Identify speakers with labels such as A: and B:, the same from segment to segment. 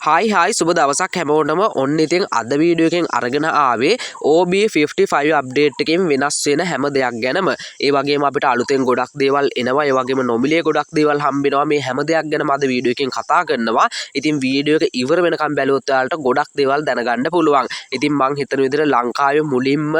A: හයි සුබ දවසක් හැමෝටම ඔන්න ඉතින් අද වීඩියෝ එකෙන් අරගෙන ආවේ OB55 අප්ඩේට් එකෙන් වෙනස් වෙන හැම දෙයක් ගැනම. ඒ වගේම අපිට අලුතෙන් ගොඩක් දේවල් එනවා. ඒ වගේම නොමිලේ ගොඩක් දේවල් හම්බෙනවා. මේ හැම දෙයක් ගැනම අද වීඩියෝ එකෙන් කතා කරනවා. ඉතින් වීඩියෝ එක ඉවර වෙනකම් බැලුවොත් ඔයාලට ගොඩක් දේවල් දැනගන්න පුළුවන්. ඉතින් මං හිතන විදිහට ලංකාවේ මුලින්ම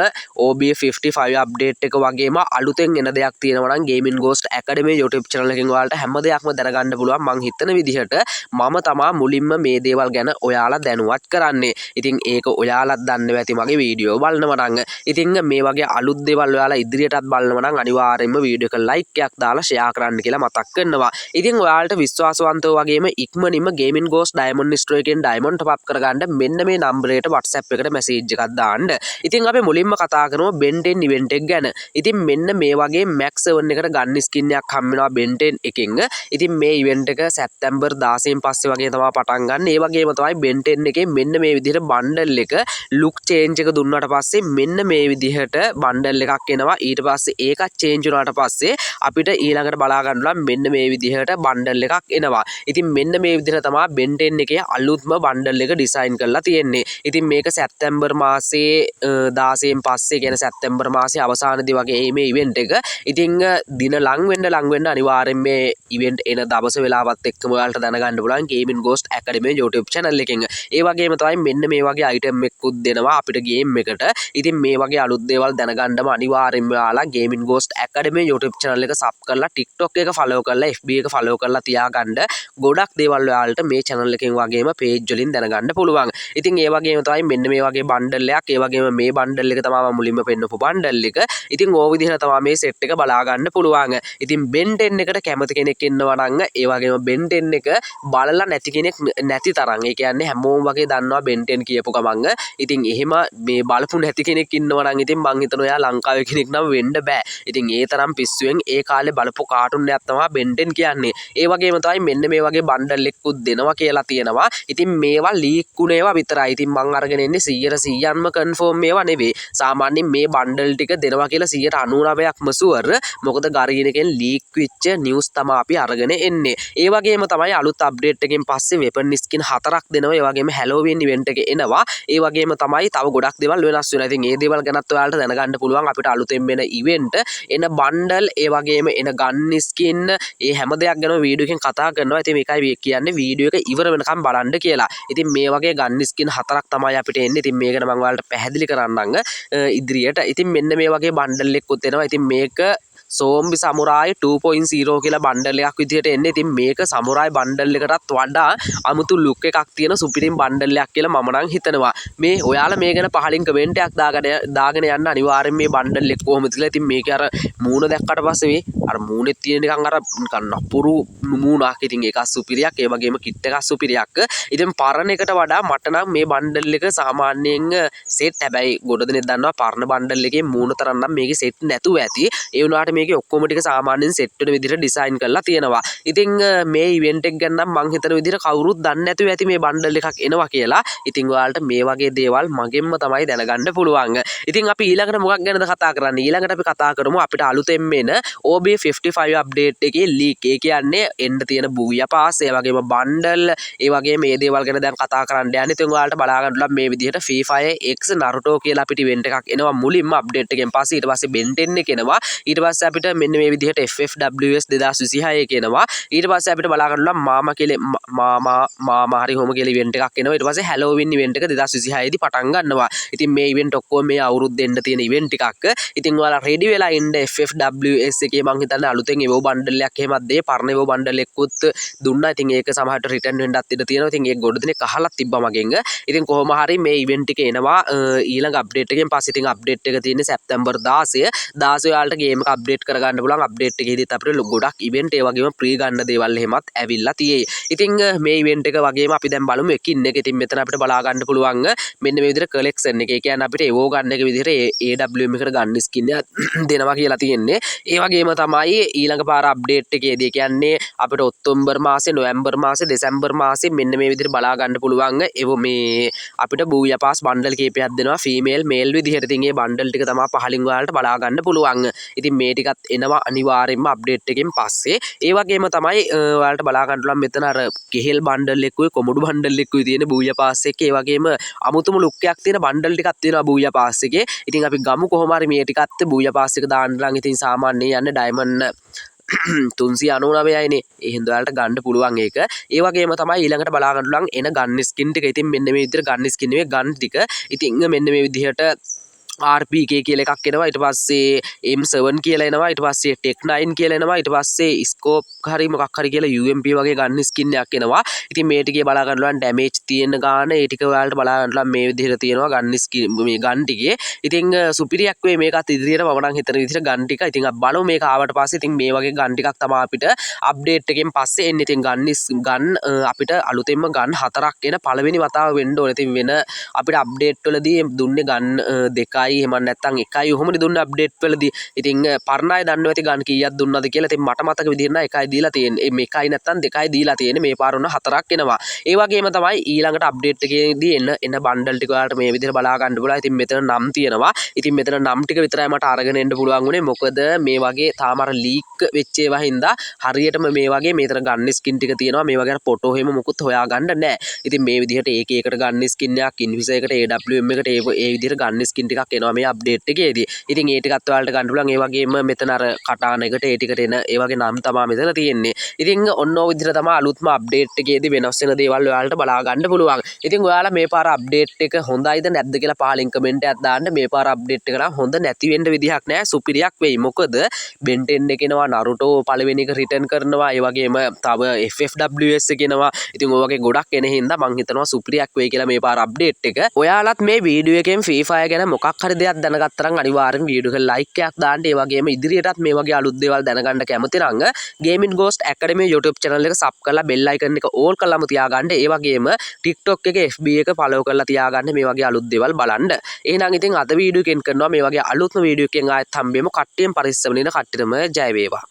A: OB55 අප්ඩේට් එක වගේම අලුතෙන් එන දෙයක් තියෙනවා නම් Gaming Ghost Academy YouTube channel එකෙන් ඔයාලට හැම දෙයක්ම දැනගන්න පුළුවන්. මං හිතන විදිහට මම තමා මුලින්ම මේ දේවල් ගැන ඔයාලා දැනුවත් කරන්නේ. ඉතින් ඒක ඔයාලත් දන්නවා ඇති මගේ වීඩියෝ බලනවා නම්. ඉතින් මේ වගේ අලුත් දේවල් ඔයාලා ඉදිරියටත් බලනවා නම් අනිවාර්යයෙන්ම වීඩියෝ එක ලයික් එකක් දාලා ෂෙයා කරන්න කියලා මතක් කරනවා. ඉතින් ඔයාලට විශ්වාසවන්තව වගේම ඉක්මනින්ම Gaming Ghost Diamond Store එකෙන් Diamond top up කරගන්න මෙන්න මේ නම්බරයට WhatsApp එකට මැසේජ් එකක් දාන්න. ඉතින් අපි මුලින්ම කතා කරමු Ben 10 event එක ගැන. ඉතින් මෙන්න මේ වගේ Max 7 එකට ගන්න ස්කින් එකක් හම්බ වෙනවා Ben 10 එකෙන්. ඉතින් මේ event එක සැප්තැම්බර් 16 පස්සේ වගේ තමයි පටන් ගන්න. ඒ වගේම තමයි Ben 10 එකේ මෙන්න මේ විදිහට බණ්ඩල් එක ලුක් චේන්ජ් එක දුන්නාට පස්සේ මෙන්න මේ විදිහට බණ්ඩල් එකක් එනවා. ඊට පස්සේ ඒකත් චේන්ජ් වුණාට පස්සේ අපිට ඊළඟට බලා ගන්න පුළුවන් මෙන්න මේ විදිහට බණ්ඩල් එකක් එනවා. ඉතින් මෙන්න මේ විදිහට තමයි Ben 10 එකේ අලුත්ම බණ්ඩල් එක ඩිසයින් කරලා තියෙන්නේ. ඉතින් මේක සැප්තැම්බර් මාසේ 16න් පස්සේ කියන සැප්තැම්බර් මාසේ අවසානයේදී වගේ මේ ඉවෙන්ට් එක. ඉතින් දින ලඟ වෙන්න අනිවාර්යෙන් මේ ඉවෙන්ට් එන දවස වෙලාවත් එක්කම ඔයාලට දැනගන්න පුළුවන් Gaming Ghost Academy YouTube channel එකෙන්. ඒ වගේම තමයි මෙන්න මේ වගේ අයිටම් එකකුත් දෙනවා අපිට ගේම් එකට. ඉතින් මේ වගේ අලුත් දේවල් දැනගන්නම අනිවාර්යෙන්ම ඔයාලා Gaming Ghost Academy YouTube channel එක sub කරලා TikTok එක follow කරලා FB එක follow කරලා තියාගන්න. ගොඩක් දේවල් ඔයාලට මේ channel එකෙන් වගේම page වලින් දැනගන්න පුළුවන්. ඉතින් ඒ වගේම තමයි මෙන්න මේ වගේ බණ්ඩල් එකක්. ඒ වගේම මේ බණ්ඩල් එක තමයි මුලින්ම පෙන්නපු බණ්ඩල් එක. ඉතින් ඕ විදිහට තමයි මේ set එක බලා ගන්න පුළුවන්. ඉතින් Ben 10 එකට කැමති කෙනෙක් ඉන්නවා නම් ඒ වගේම Ben 10 එක බලලා නැති කෙනෙක් නැති තරම්. ඒ කියන්නේ හැමෝම වගේ දන්නවා Ben 10 කියපු ගමන්. ඉතින් එහෙම මේ බලපු නැති කෙනෙක් ඉන්නවා නම් ඉතින් මං හිතනවා එයා ලංකාවේ කෙනෙක් නම් වෙන්න බෑ. ඉතින් ඒ තරම් පිස්සුවෙන් ඒ කාලේ බලපු කාටුන් එකක් තමයි Ben 10 කියන්නේ. ඒ වගේම තමයි මෙන්න මේ වගේ බණ්ඩල් එකකුත් දෙනවා කියලා තියෙනවා. ඉතින් මේවා ලීක් වුණේවා විතරයි. ඉතින් මං අරගෙන ඉන්නේ 100%ක්ම කන්ෆර්ම් මේවා නෙවෙයි. සාමාන්‍යයෙන් මේ බණ්ඩල් ටික දෙනවා කියලා 99%ක්ම ෂුවර්. මොකද ගාරින් එකෙන් ලීක් වෙච්ච නිවුස් තමයි අපි අරගෙන එන්නේ. ඒ වගේම තමයි අලුත් අප්ඩේට් එකෙන් පස්සේ වෙපන් ස්කින් 4ක් දෙනවා. ඒ වගේම හැලෝවින් ඉවෙන්ට් එක එනවා. ඒ වගේම තමයි තව ගොඩක් දේවල් වෙනස් වෙනවා. ඉතින් මේ දේවල් ගැනත් ඔයාලට දැනගන්න පුළුවන් අපිට අලුතෙන් වෙන ඉවෙන්ට් එන බණ්ඩල් ඒ වගේම එන ගන් ස්කින් ඒ හැම දෙයක් ගැන වීඩියෝ එකෙන් කතා කරනවා. ඉතින් මේකයි කියන්නේ වීඩියෝ එක ඉවර වෙනකම් බලන්න කියලා. ඉතින් මේ වගේ ගන් ස්කින් 4ක් තමයි අපිට එන්නේ. ඉතින් මේක නම් ඔයාලට පැහැදිලි කරන්නම් ඉදිරියට. ඉතින් මෙන්න මේ වගේ බණ්ඩල් එකකුත් එනවා. ඉතින් මේක සෝම්බි සමුරායි 2.0 කියලා බණ්ඩල් එකක් විදිහට එන්නේ. ඉතින් මේක සමුරායි බණ්ඩල් එකටත් වඩා අමුතු ලුක් එකක් තියෙන සුපිරිම් බණ්ඩල් එකක් කියලා මම නම් හිතනවා. මේ ඔයාලා මේ ගැන පහලින් කමෙන්ට් එකක් දාගෙන යන්න අනිවාර්යෙන් මේ බණ්ඩල් එක කොහොමද කියලා. ඉතින් මේකේ අර මූණ දැක්කට පස්සේ මේ අර මූණේ තියෙන නිකන් අර නපුරු මූණක්. ඉතින් ඒක සුපිරියක්. ඒ වගේම කිට් එකක් සුපිරියක්. ඉතින් පරණ එකට වඩා මට නම් මේ බණ්ඩල් එක සාමාන්‍යයෙන් සෙට්. හැබැයි ගොඩ දෙනෙක් දන්නවා පරණ බණ්ඩල් එකේ මූණ තරම් නම් මේකේ සෙට් නැතුව ඇති. ඒ වුණාට මේකේ ඔක්කොම ටික සාමාන්‍යයෙන් සෙට් වෙන විදිහට ඩිසයින් කරලා තියෙනවා. ඉතින් මේ ඉවෙන්ට් එක ගැන නම් මං හිතන විදිහට කවුරුත් දන්නේ නැතුව ඇති මේ බණ්ඩල් එකක් එනවා කියලා. ඉතින් ඔයාලට මේ වගේ දේවල් මගෙන්ම තමයි දැනගන්න පුළුවන්. ඉතින් අපි ඊළඟට මොකක් ගැනද කතා කරන්නේ? ඊළඟට අපි කතා කරමු අපිට අලුතෙන් එන OB55 අප්ඩේට් එකේ ලීක්. ඒ කියන්නේ එන්න තියෙන බූයා පාස් ඒ වගේම බණ්ඩල් ඒ වගේ මේ දේවල් ගැන දැන් කතා කරන්න යන්නේ. ඉතින් ඔයාලට බලා ගන්න පුළුවන් මේ විදිහට Free Fire X Naruto කියලා අපිට ඉවෙන්ට් එකක් එනවා මුලින්ම අප්ඩේට් එකෙන් පස්සේ. ඊට පස්සේ Ben 10 එක එනවා. ඊට පස්සේ අපිට මෙන්න මේ විදිහට FFWS 2026 එක එනවා. ඊට පස්සේ අපිට බලා ගන්න පුළුවන් මාමා කියලා මාමා හරි හොම කියලා ඉවෙන්ට් එකක් එනවා. ඊට පස්සේ හැලෝවින් ඉවෙන්ට් එක 2026 දී පටන් ගන්නවා. ඉතින් මේ ඉවෙන්ට් ඔක්කොම මේ අවුරුද්ද එන්න තියෙන ඉවෙන්ට් එකක්. ඉතින් ඔයාලා රෙඩි වෙලා ඉන්න FFWS එකේ මං හිතන්නේ අලුතෙන් ඒවෝ බණ්ඩල් එකක් එහෙමත් දෙයි. පරණ ඒවෝ බණ්ඩල් එකකුත් දුන්නා. ඉතින් ඒක සමහරට රිටර්න් වෙන්නත් ඉඩ තියෙනවා. ඉතින් ඒක ගොඩ දෙනෙක් අහලා තිබ්බා මගෙන්. ඉතින් කොහොම හරි මේ ඉවෙන්ට් එක එනවා ඊළඟ අප්ඩේට් එකෙන් පස්සේ. ඉතින් අප්ඩේට් එක තියෙන්නේ සැප්තැම්බර් 16 ඔයාලට ගේම් එක අප්ඩේට් කරගන්න පුළුවන්. අප්ඩේට් එකේදීත් අපිට ගොඩක් ඉවෙන්ට් ඒ වගේම ප්‍රී ගන්න දේවල් එහෙමත් ඇවිල්ලා තියෙයි. ඉතින් මේ ඉවෙන්ට් එක වගේම අපි දැන් බලමු එකින් එක. ඉතින් මෙතන අපිට බලා ගන්න පුළුවන් මෙන්න මේ විදිහට කලෙක්ෂන් එක. ඒ කියන්නේ අපිට එවෝ ගන්න එක විදිහට AWM එකට ගන්න ස්කින් එක දෙනවා කියලා තියෙන්නේ. ඒ වගේම තමයි ඊළඟ පාර අප්ඩේට් එකේදී කියන්නේ අපිට ඔක්තෝබර් මාසේ, නොවැම්බර් මාසේ, දෙසැම්බර් මාසේ මෙන්න මේ විදිහට බලා ගන්න පුළුවන්. ඒව මේ අපිට බූයා පාස් බණ්ඩල් කීපයක් දෙනවා ෆීමේල් මේල් විදිහට. ඉතින් මේ බණ්ඩල් ටික තමයි පහලින් ඔයාලට බලා ගන්න පුළුවන්. ඉතින් මේ ටික ටිකත් එනවා අනිවාර්යෙන්ම අප්ඩේට් එකෙන් පස්සේ. ඒ වගේම තමයි ඔයාලට බලා ගන්න පුළුවන් මෙතන අර කෙහෙල් බණ්ඩල් එකකුයි කොමඩු බණ්ඩල් එකකුයි තියෙන බූයා පාස් එකේ. ඒ වගේම අමුතුම ලුක් එකක් තියෙන බණ්ඩල් ටිකක් තියෙනවා බූයා පාස් එකේ. ඉතින් අපි ගමු කොහොම හරි මේ ටිකත් බූයා පාස් එක දාන්න නම් ඉතින් සාමාන්‍යයෙන් යන්නේ ඩයමන්ඩ් 399යිනේ. ඒ හින්දා ඔයාලට ගන්න පුළුවන් ඒක. ඒ වගේම තමයි ඊළඟට බලා ගන්න පුළුවන් එන ගන් ස්කින් ටික. ඉතින් මෙන්න මේ විදිහට ගන් ස්කින් නෙවෙයි ගන් ටික. ඉතින් මෙන්න මේ විදිහට RPK කියලා එකක් එනවා. ඊට පස්සේ M7 කියලා එනවා. ඊට පස්සේ Tech 9 කියලා එනවා. ඊට පස්සේ scope හරි මොකක් හරි කියලා UMP වගේ ගන්න ස්කින් එකක් එනවා. ඉතින් මේ ටිකේ බලා ගන්න පුළුවන් ඩැමේජ් තියෙන ගාන ඒ ටික ඔයාලට බලා ගන්න පුළුවන් මේ විදිහට තියෙනවා ගන්න ස්කින් මේ ගන් ටිකේ. ඉතින් සුපිරියක් වෙයි මේකත් ඉදිරියට මම නම් හිතන විදිහට ගන් ටික. ඉතින් අපි බලමු මේක ආවට පස්සේ ඉතින් මේ වගේ ගන් ටිකක් තමයි අපිට අප්ඩේට් එකෙන් පස්සේ එන්නේ. ඉතින් ගන් අපිට අලුතෙන්ම ගන් 4ක් එන පළවෙනි වතාව වෙන්න ඕනේ. ඉතින් වෙන අපිට අප්ඩේට් වලදී දුන්නේ ගන් 2යි එහෙම නැත්නම් 1යි ඔහොමනේ දුන්නේ අප්ඩේට් වලදී. ඉතින් පරණ අය දන්නවා ඉතින් ගන් කීයක් දුන්නද කියලා. ඉතින් මට මතක විදිහට නම් 1යි දීලා තියෙන්නේ. මේ 1යි නැත්නම් 2යි දීලා තියෙන්නේ. මේ පාර උන 4ක් එනවා. ඒ වගේම තමයි ඊළඟට අප්ඩේට් එකේදී එන බණ්ඩල් ටික ඔයාලට මේ විදිහට බලා ගන්න පුළුවන්. ඉතින් මෙතන නම් තියෙනවා. ඉතින් මෙතන නම් ටික විතරයි මට අරගෙන එන්න පුළුවන් උනේ. මොකද මේ වගේ තාම අර ලීක් වෙච්ච ඒවා හින්දා හරියටම මේ වගේ මෙතන ගන්න ස්කින් ටික තියෙනවා. මේ වගේ අර ෆොටෝ එහෙම මොකුත් හොයාගන්න නැහැ. ඉතින් මේ විදිහට AK එකට ගන්න ස්කින් එකක්, ඉන්විස එකට AWM එකට ඒ විදිහට ගන්න ස්කින් ටිකක් එනවා මේ අප්ඩේට් එකේදී. ඉතින් ඒ ටිකත් ඔයාලට ගන්න පුළුවන්. ඒ වගේම මෙතන අර කටාන එකට ඒ ටිකට එන ඒ වගේ නම් තමයි මෙතන තියෙන්නේ. ඉතින් ඔන්න ඔය විදිහට තමයි අලුත්ම අප්ඩේට් එකේදී වෙනස් වෙන දේවල් ඔයාලට බලා ගන්න පුළුවන්. ඉතින් ඔයාලා මේ පාර අප්ඩේට් එක හොඳයිද නැද්ද කියලා පහලින් කමෙන්ට් එකක් දාන්න. මේ පාර අප්ඩේට් එක නම් හොඳ නැති වෙන්න විදිහක් නැහැ. සුපිරියක් වෙයි. මොකද Ben 10 එක එනවා, Naruto පළවෙනි එක රිටර්න් කරනවා. ඒ වගේම තව FFWS එක එනවා. ඉතින් ඔය වගේ ගොඩක් එන හින්දා මං හිතනවා සුපිරියක් වෙයි කියලා මේ පාර අප්ඩේට් එක. ඔයාලත් මේ වීඩියෝ එකෙන් Free Fire ගැන මොකක් හරි දෙයක් දැනගත්තා නම් අනිවාර්යෙන් වීඩියෝ එකට ලයික් එකක් දාන්න. ඒ වගේම ඉදිරියටත් මේ වගේ අලුත් දේවල් දැනගන්න කැමති නම් Gaming Ghost Academy YouTube channel එක sub කරලා bell icon එක all කරලාම තියාගන්න. ඒ වගේම TikTok එක FB එක follow කරලා තියාගන්න මේ වගේ අලුත් දේවල් බලන්න. එහෙනම් ඉතින් අද වීඩියෝ එකෙන් කරනවා මේ වගේ අලුත්ම වීඩියෝ එකකින් ආයෙත් හම්බෙමු. කට්ටියම පරිස්සම ඉන්න කට්ටියටම ජය වේවා.